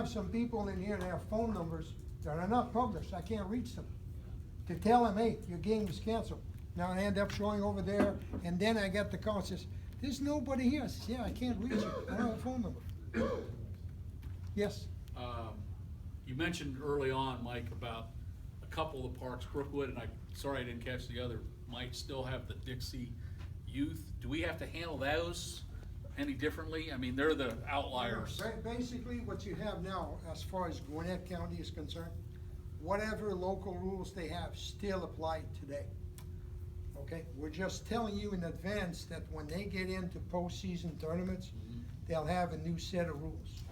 have some people in here that have phone numbers that are not published, I can't reach them. To tell them, hey, your game is canceled. Now I end up showing over there, and then I get the call and says, there's nobody here. I says, yeah, I can't reach you, I don't have a phone number. Yes? You mentioned early on, Mike, about a couple of the parks, Brookwood, and sorry I didn't catch the other, might still have the Dixie Youth. Do we have to handle those any differently? I mean, they're the outliers. Basically, what you have now, as far as Gwinnett County is concerned, whatever local rules they have still apply today. Okay, we're just telling you in advance that when they get into postseason tournaments, they'll have a new set of rules,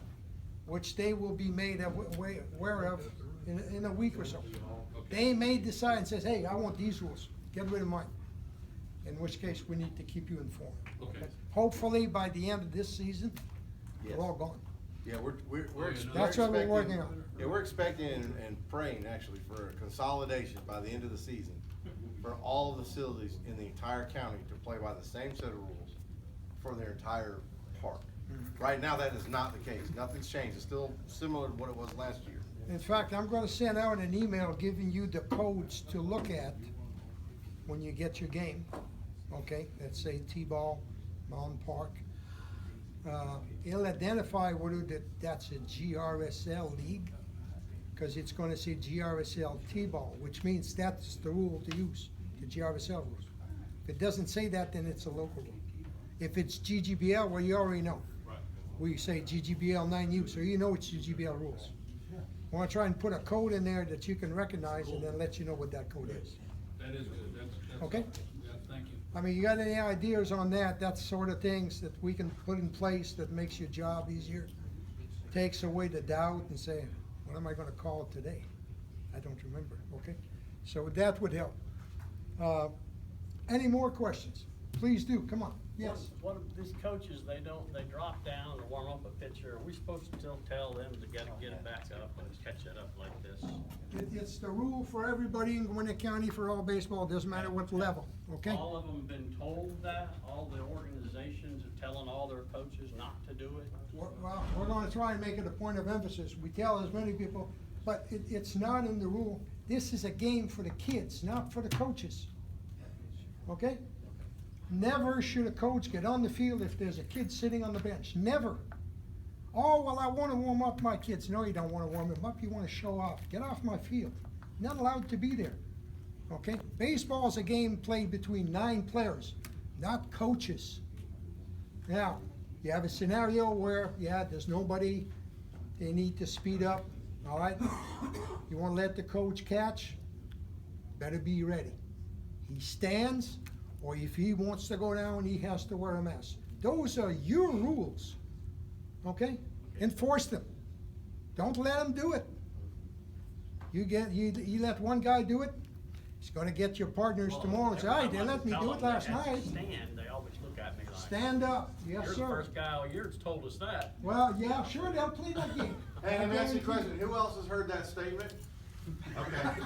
which they will be made aware of in a week or so. They may decide and says, hey, I want these rules, get rid of mine. In which case, we need to keep you informed. Okay. Hopefully, by the end of this season, Yes. they're all gone. Yeah, That's what we're working on. Yeah, we're expecting and praying actually for a consolidation by the end of the season for all the facilities in the entire county to play by the same set of rules for their entire park. Right now, that is not the case. Nothing's changed. It's still similar to what it was last year. In fact, I'm gonna send out an email giving you the codes to look at when you get your game, okay? Let's say T-ball, Mountain Park. It'll identify whether that's a GRSL league, because it's gonna say GRSL T-ball, which means that's the rule to use, the GRSL rules. If it doesn't say that, then it's a local rule. If it's GGBL, well, you already know. Right. We say GGBL 9U, so you know it's GGBL rules. I wanna try and put a code in there that you can recognize and then let you know what that code is. That is good, that's. Okay. Yeah, thank you. I mean, you got any ideas on that? That's sort of things that we can put in place that makes your job easier. Takes away the doubt and say, what am I gonna call it today? I don't remember, okay? So that would help. Any more questions? Please do, come on, yes. What if these coaches, they drop down to warm up a pitcher, are we supposed to still tell them to get it back up and catch it up like this? It's the rule for everybody in Gwinnett County for all baseball, doesn't matter what level, okay? All of them been told that, all the organizations are telling all their coaches not to do it? Well, we're gonna try and make it a point of emphasis. We tell as many people, but it's not in the rule. This is a game for the kids, not for the coaches. Okay? Never should a coach get on the field if there's a kid sitting on the bench. Never. Oh, well, I wanna warm up my kids. No, you don't wanna warm them up, you wanna show off. Get off my field. Not allowed to be there. Okay? Baseball is a game played between 9 players, not coaches. Now, you have a scenario where, yeah, there's nobody, they need to speed up, all right? You wanna let the coach catch? Better be ready. He stands, or if he wants to go down, he has to wear a mask. Those are your rules, okay? Enforce them. Don't let him do it. You let one guy do it, he's gonna get your partners tomorrow and say, hey, they let me do it last night. Stand, they always look at me like. Stand up, yes, You're sir. the first guy all year that's told us that. Well, yeah, sure, they'll play that game. Hey, let me ask you a question. Who else has heard that statement? Okay.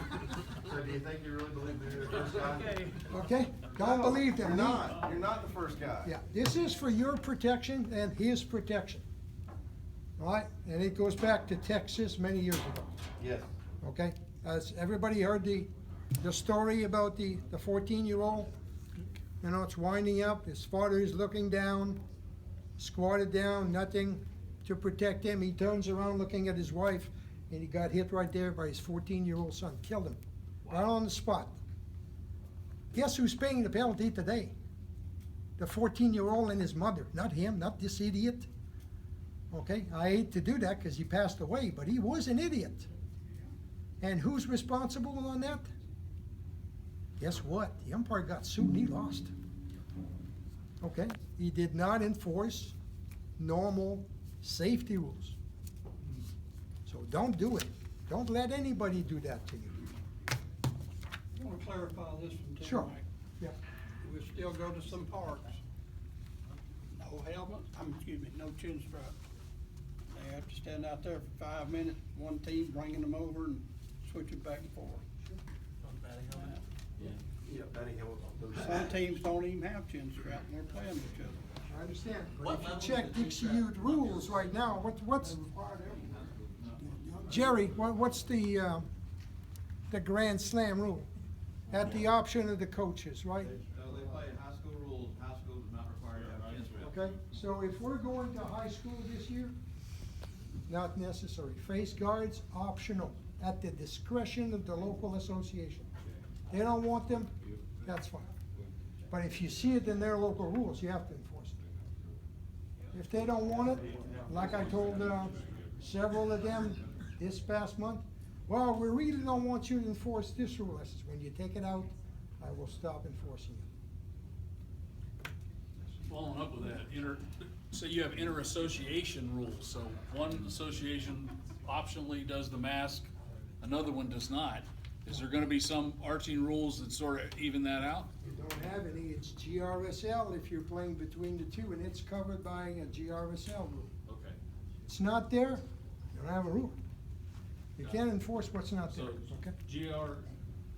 So do you think you really believe that you're the first guy? Okay. Okay, don't believe them. You're not. You're not the first guy. Yeah, this is for your protection and his protection. All right, and it goes back to Texas many years ago, Yes. okay? As everybody heard the story about the 14-year-old, you know, it's winding up, his father is looking down, squatted down, nothing to protect him. He turns around looking at his wife, and he got hit right there by his 14-year-old son, killed him, right on the spot. Guess who's paying the penalty today? The 14-year-old and his mother, not him, not this idiot. Okay, I hate to do that because he passed away, but he was an idiot. And who's responsible on that? Guess what? The umpire got sued and he lost. Okay, he did not enforce normal safety rules. So don't do it. Don't let anybody do that to you. I want to clarify this from Tim. Sure. Mike. Yeah. We still go to some parks. No helmet, no chin strap. They have to stand out there for 5 minutes, one team bringing them over and switching back and forth. Yeah, batting helmet. Some teams don't even have chin strap and they're playing with each other. I understand, but if you check Dixie Youth rules right now, Jerry, what's the Grand Slam rule? At the option of the coaches, right? They play high school rules, high school does not require you to have kids. Okay, so if we're going to high school this year, not necessary. Face guards, optional, at the discretion of the local association. They don't want them, that's fine. But if you see it in their local rules, you have to enforce it. If they don't want it, like I told several of them this past month, well, we really don't want you to enforce this rule. I says, when you take it out, I will stop enforcing it. Following up with that, so you have inter-association rules, so one association optionally does the mask, another one does not. Is there gonna be some arching rules that sort of even that out? You don't have any, it's GRSL if you're playing between the two, and it's covered by a GRSL rule. Okay. It's not there, you don't have a rule. You can't enforce what's not there, So okay? GRSL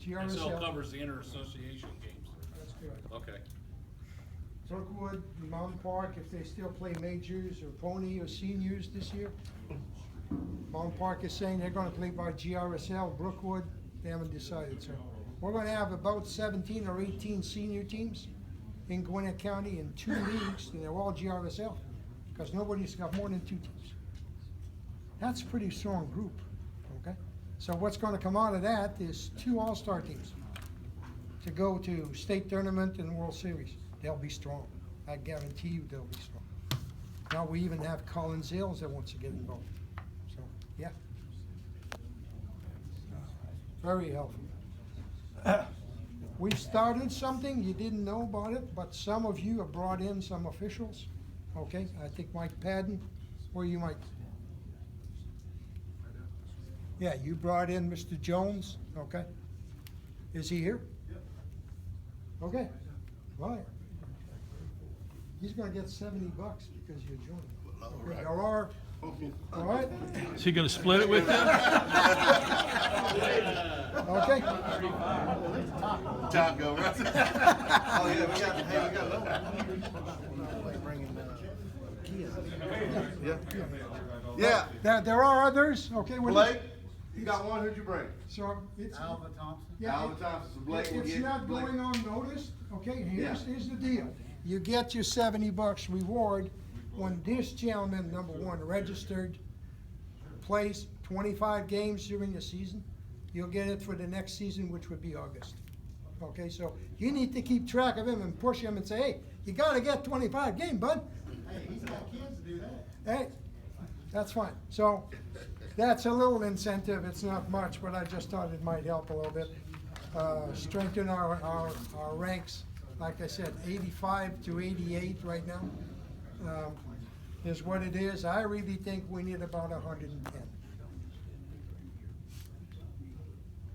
GRSL. covers the inter-association games. That's correct. Okay. Brookwood, Mountain Park, if they still play majors or pony or seniors this year. Mountain Park is saying they're gonna play by GRSL. Brookwood, they haven't decided, so. We're gonna have about 17 or 18 senior teams in Gwinnett County in 2 leagues, and they're all GRSL, because nobody's got more than 2 teams. That's a pretty strong group, okay? So what's gonna come out of that is 2 all-star teams to go to state tournament and World Series. They'll be strong. I guarantee you they'll be strong. Now, we even have Collins Hills that wants to get involved. So, yeah. Very helpful. We've started something, you didn't know about it, but some of you have brought in some officials. Okay, I think Mike Padden, where are you, Mike? Yeah, you brought in Mr. Jones, okay? Is he here? Yep. Okay, right. He's gonna get $70 because you're joining. Okay, there are, all right? Is he gonna split it with them? Okay. Taco, right? Oh, yeah, we got Yeah. There are others, okay? we're- Blake, you got one, who'd you bring? So it's. Alva Thompson? Yeah, Alva Thompson, so Blake will It's get not Blake. going unnoticed, okay? Here's Yeah. the deal. You get your $70 reward when this gentleman, number one, registered, plays 25 games during the season. You'll get it for the next season, which would be August. Okay, so you need to keep track of him and push him and say, hey, you gotta get 25 games, bud. Hey, he's got kids to do that. Hey, that's fine. So that's a little incentive. It's not much, but I just thought it might help a little bit. Strengthen our ranks. Like I said, 85 to 88 right now is what it is. I really think we need about 110.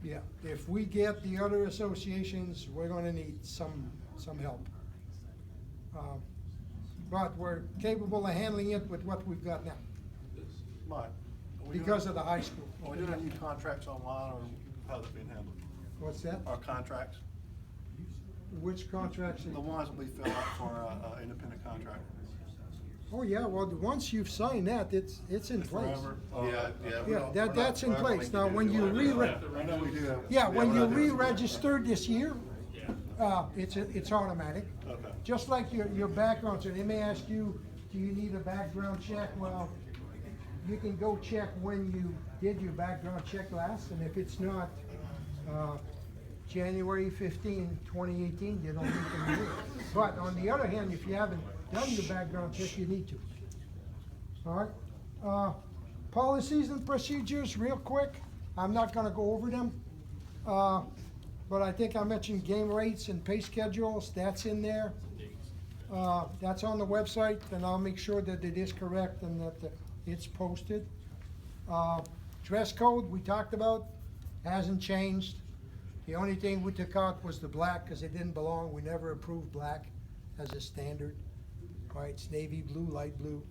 Yeah, if we get the other associations, we're gonna need some help. But we're capable of handling it with what we've got now, Mike, are we because doing- of the high school. Are we doing any contracts online, or how's it being handled? What's that? Our contracts, Which contracts? the ones that we fill out for, independent contractor. Oh, yeah, well, once you've signed that, it's in place. Forever? Yeah, that's in place. Now, when you I know we do have. yeah, when we're you not doing it. re-registered this year, it's automatic. Okay. Just like your background check, they may ask you, do you need a background check? Well, you can go check when you did your background check last, and if it's not, January 15, 2018, you don't need to do it. But on the other hand, if you haven't done your background check, you need to. All right? Policies and procedures, real quick. I'm not gonna go over them. But I think I mentioned game rates and pay schedules, that's in there. That's on the website, and I'll make sure that it is correct and that it's posted. Dress code, we talked about, hasn't changed. The only thing we took out was the black, because it didn't belong. We never approved black as a standard. Right, it's navy blue, light blue.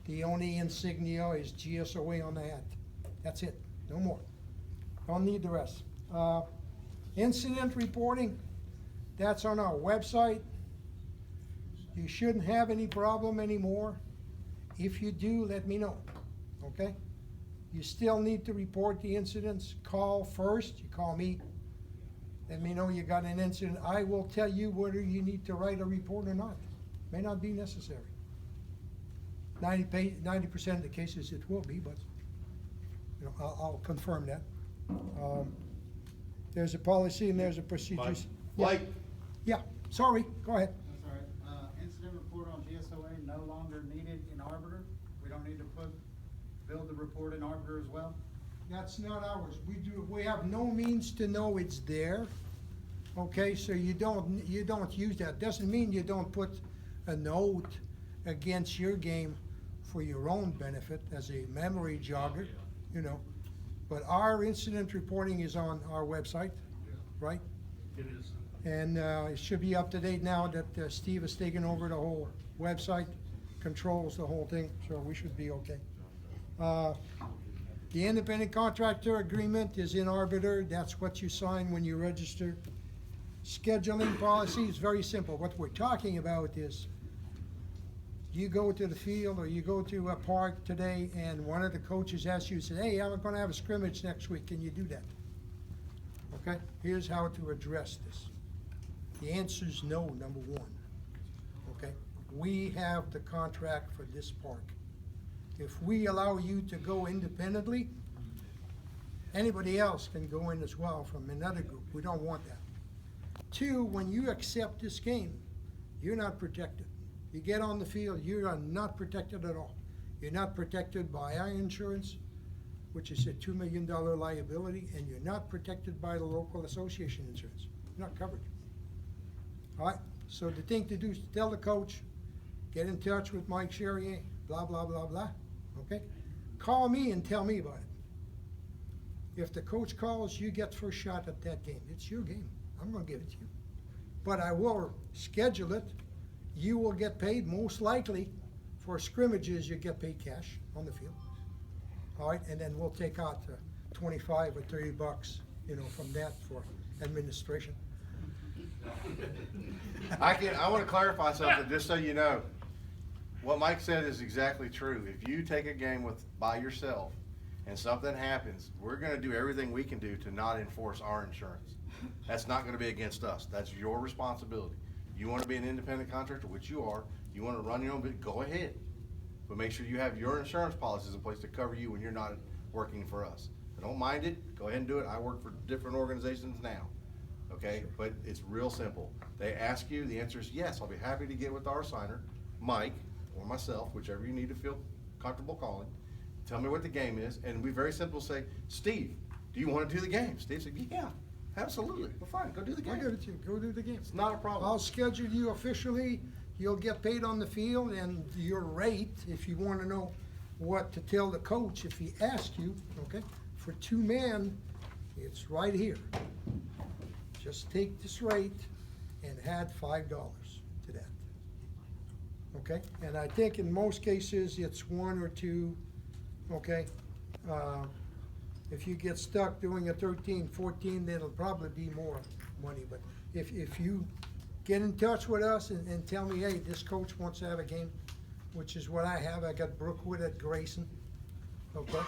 The only insignia is GSOA on the hat. That's it, no more. Don't need the rest. Incident reporting, that's on our website. You shouldn't have any problem anymore. If you do, let me know, okay? You still need to report the incidents. Call first, you call me. Let me know you got an incident. I will tell you whether you need to write a report or not. May not be necessary. 90% of the cases it will be, but, you know, I'll confirm that. There's a policy and there's a procedures. Mike? Yeah, sorry, go ahead. That's all right. Incident report on GSOA no longer needed in Arbiter. We don't need to build the report in Arbiter as well. That's not ours. We have no means to know it's there. Okay, so you don't use that. Doesn't mean you don't put a note against your game for your own benefit as a memory jogger, you know. But our incident reporting is on our website, right? It is. And it should be up to date now that Steve has taken over the whole website, controls the whole thing, so we should be okay. The independent contractor agreement is in Arbiter. That's what you sign when you register. Scheduling policy is very simple. What we're talking about is you go to the field or you go to a park today and one of the coaches asks you, say, hey, I'm gonna have a scrimmage next week. Can you do that? Okay, here's how to address this. The answer is no, number one. Okay, we have the contract for this park. If we allow you to go independently, anybody else can go in as well from another group. We don't want that. Two, when you accept this game, you're not protected. You get on the field, you are not protected at all. You're not protected by our insurance, which is a $2 million liability, and you're not protected by the local association insurance. You're not covered. All right, so the thing to do is tell the coach, get in touch with Mike Charrier, blah, blah, blah, blah, okay? Call me and tell me about it. If the coach calls, you get first shot at that game. It's your game. I'm gonna give it to you. But I will schedule it. You will get paid, most likely, for scrimmages, you get paid cash on the field. All right, and then we'll take out 25 or 30 bucks, you know, from that for administration. I want to clarify something, just so you know. What Mike said is exactly true. If you take a game by yourself and something happens, we're gonna do everything we can do to not enforce our insurance. That's not gonna be against us. That's your responsibility. You wanna be an independent contractor, which you are, you wanna run your own business, go ahead. But make sure you have your insurance policies in place to cover you when you're not working for us. I don't mind it, go ahead and do it. I work for different organizations now. Okay, sure. But it's real simple. They ask you, the answer is yes. I'll be happy to get with our signer, Mike, or myself, whichever you need to feel comfortable calling. Tell me what the game is, and we very simple say, Steve, do you want to do the game? Steve said, yeah, absolutely. Well, fine, go do the game. I'll give it to you. Go do the game. It's not a problem. I'll schedule you officially. You'll get paid on the field, and your rate, if you want to know what to tell the coach if he asks you, okay? For two men, it's right here. Just take this rate and add $5 to that. Okay? And I think in most cases, it's one or two, okay? If you get stuck doing a 13, 14, then it'll probably be more money. But if you get in touch with us and tell me, hey, this coach wants to have a game, which is what I have. I got Brookwood at Grayson, okay?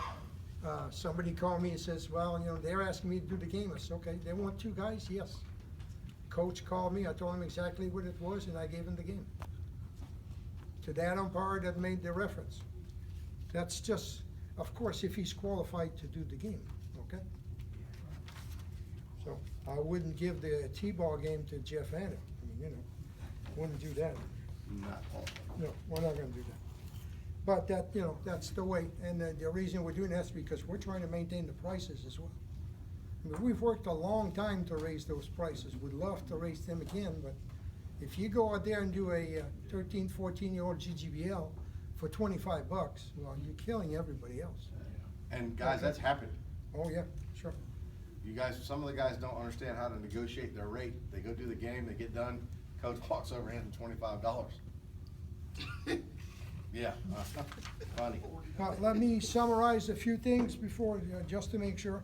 Somebody called me and says, well, you know, they're asking me to do the game. I said, okay, they want two guys? Yes. Coach called me, I told him exactly what it was, and I gave him the game. To that umpire that made the reference. That's just, of course, if he's qualified to do the game, okay? So I wouldn't give the T-ball game to Jeff Anna. I mean, you know, wouldn't do that. Not possible. No, we're not gonna do that. But that, you know, that's the way, and the reason we're doing that is because we're trying to maintain the prices as well. I mean, we've worked a long time to raise those prices. We'd love to raise them again, but if you go out there and do a 13, 14-year-old GGBL for 25 bucks, well, you're killing everybody else. And guys, that's happened. Oh, yeah, sure. You guys, some of the guys don't understand how to negotiate their rate. They go do the game, they get done, coach walks over and hands them $25. Yeah, funny. Let me summarize a few things before, just to make sure.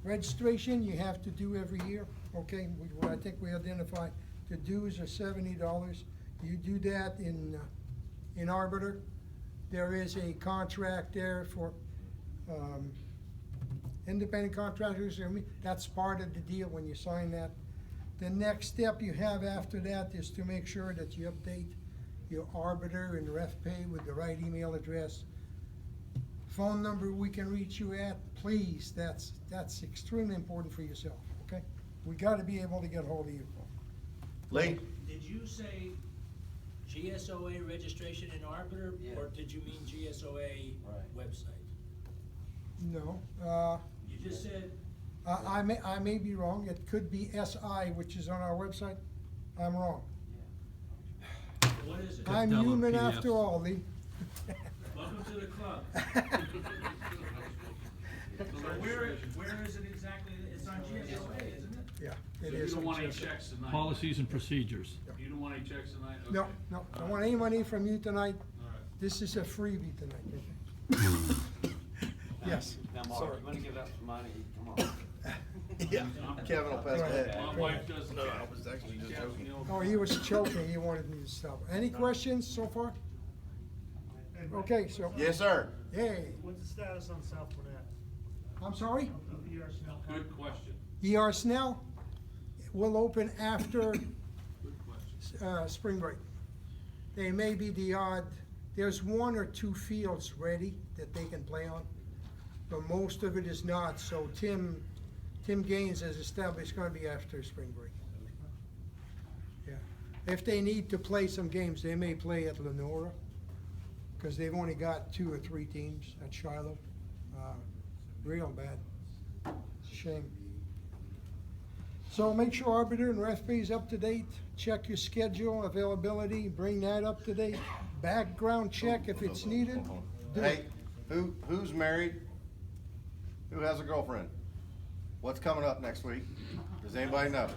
Registration, you have to do every year, okay? I think we identified the dues are $70. You do that in Arbiter. There is a contract there for Independent contractors, I mean, that's part of the deal when you sign that. The next step you have after that is to make sure that you update your arbiter and ref pay with the right email address. Phone number we can reach you at, please, that's extremely important for yourself, okay? We gotta be able to get hold of you. Lee? Did you say GSOA registration in Arbiter, or did you mean GSOA website? No, You just said, I may be wrong, it could be SI, which is on our website, I'm wrong. what is it? I'm download human PDFs. after all, Lee. Welcome to the club. So where is it exactly? It's on GSOA, isn't it? Yeah, So it you is. don't on want any GSOA. checks tonight? Policies and procedures. You don't want any checks tonight? No, Okay. no, I All don't want right. any money from you tonight, All right. this is a freebie tonight, okay? Yes, Now, sorry. Mark, you wanna give up some money, come on. Yeah, Kevin will pass Go ahead. ahead. My wife doesn't. I was actually just joking. Oh, he was choking, he wanted me to stop. Any questions so far? Okay, so. Yes, sir. Hey, What's the status on South Gwinnett? I'm sorry? Of the ER Snell Park? Good question. ER Snell will open after Good question. spring break. They may be the odd, there's 1 or 2 fields ready that they can play on, but most of it is not, so Tim Gaines has established it's gonna be after spring break. Yeah, if they need to play some games, they may play at Lenora, cause they've only got 2 or 3 teams at Shiloh. Real bad, it's a shame. So make sure arbiter and ref is up to date, check your schedule, availability, bring that up to date. Background check if it's needed. do it. Hey, who's married? Who has a girlfriend? What's coming up next week? Does anybody know?